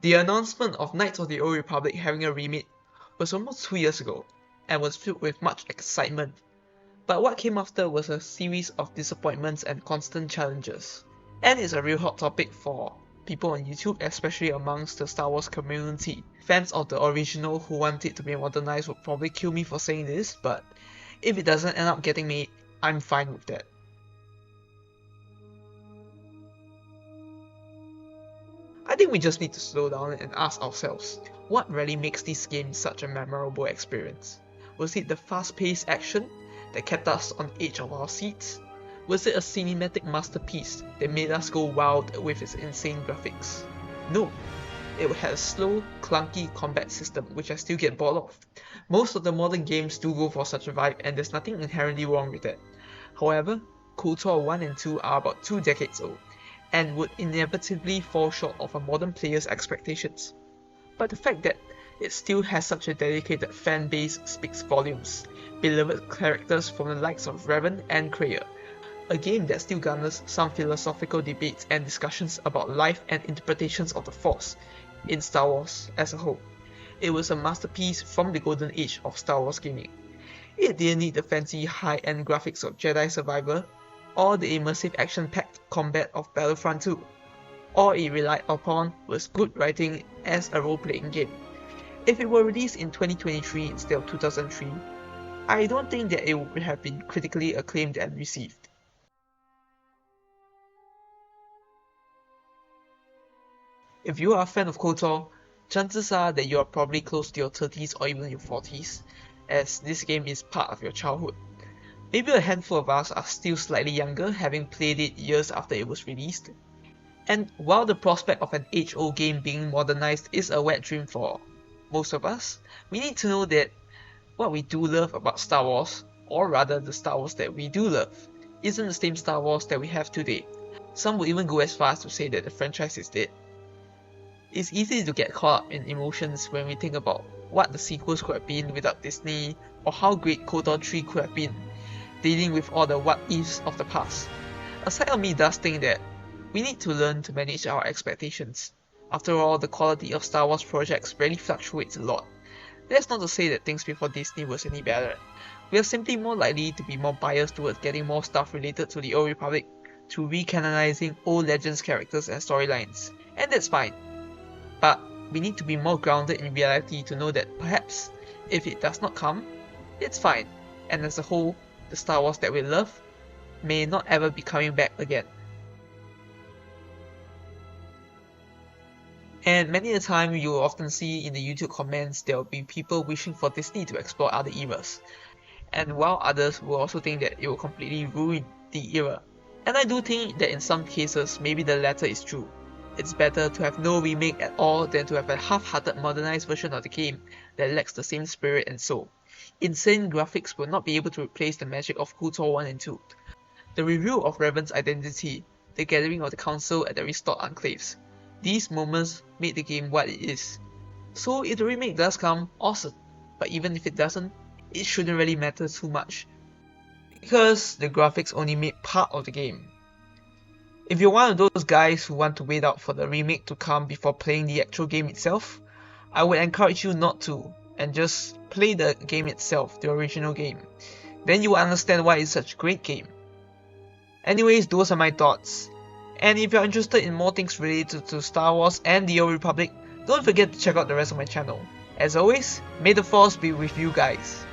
The announcement of Knights of the Old Republic having a remake was almost 2 years ago, and was filled with much excitement. But what came after was a series of disappointments and constant challenges. And it's a real hot topic for people on YouTube, especially amongst the Star Wars community. Fans of the original who want it to be modernized would probably kill me for saying this, but if it doesn't end up getting made, I'm fine with that. I think we just need to slow down and ask ourselves, what really makes this game such a memorable experience? Was it the fast-paced action that kept us on the edge of our seats? Was it a cinematic masterpiece that made us go wild with its insane graphics? No, it had a slow, clunky combat system which I still get bored of. Most of the modern games do go for such a vibe, and there's nothing inherently wrong with that. However, KOTOR 1 and 2 are about 2 decades old, and would inevitably fall short of a modern player's expectations. But the fact that it still has such a dedicated fan base speaks volumes. Beloved characters from the likes of Revan and Kreia, a game that still garners some philosophical debates and discussions about life and interpretations of the Force in Star Wars as a whole. It was a masterpiece from the golden age of Star Wars gaming. It didn't need the fancy high-end graphics of Jedi Survivor, or the immersive action-packed combat of Battlefront 2. All it relied upon was good writing as a role-playing game. If it were released in 2023 instead of 2003, I don't think that it would have been critically acclaimed and received. If you are a fan of KOTOR, chances are that you are probably close to your 30s or even your 40s, as this game is part of your childhood. Maybe a handful of us are still slightly younger, having played it years after it was released. And while the prospect of an age-old game being modernized is a wet dream for most of us, we need to know that what we do love about Star Wars, or rather the Star Wars that we do love, isn't the same Star Wars that we have today. Some would even go as far as to say that the franchise is dead. It's easy to get caught up in emotions when we think about what the sequels could have been without Disney, or how great KOTOR 3 could have been, dealing with all the what-ifs of the past. A side of me does think that we need to learn to manage our expectations. After all, the quality of Star Wars projects really fluctuates a lot. That's not to say that things before Disney was any better. We are simply more likely to be more biased towards getting more stuff related to the Old Republic, through recanonizing old Legends characters and storylines, and that's fine. But we need to be more grounded in reality to know that perhaps, if it does not come, it's fine, and as a whole, the Star Wars that we love may not ever be coming back again. And many a time you will often see in the YouTube comments there will be people wishing for Disney to explore other eras, and while others will also think that it will completely ruin the era. And I do think that in some cases maybe the latter is true. It's better to have no remake at all than to have a half-hearted modernized version of the game that lacks the same spirit and soul. Insane graphics will not be able to replace the magic of KOTOR 1 and 2. The reveal of Revan's identity, the gathering of the council at the restored enclaves. These moments made the game what it is. So if the remake does come, awesome. But even if it doesn't, it shouldn't really matter too much, because the graphics only made part of the game. If you're one of those guys who want to wait out for the remake to come before playing the actual game itself, I would encourage you not to, and just play the game itself, the original game. Then you will understand why it's such a great game. Anyways, those are my thoughts. And if you're interested in more things related to Star Wars and the Old Republic, don't forget to check out the rest of my channel. As always, may the Force be with you guys.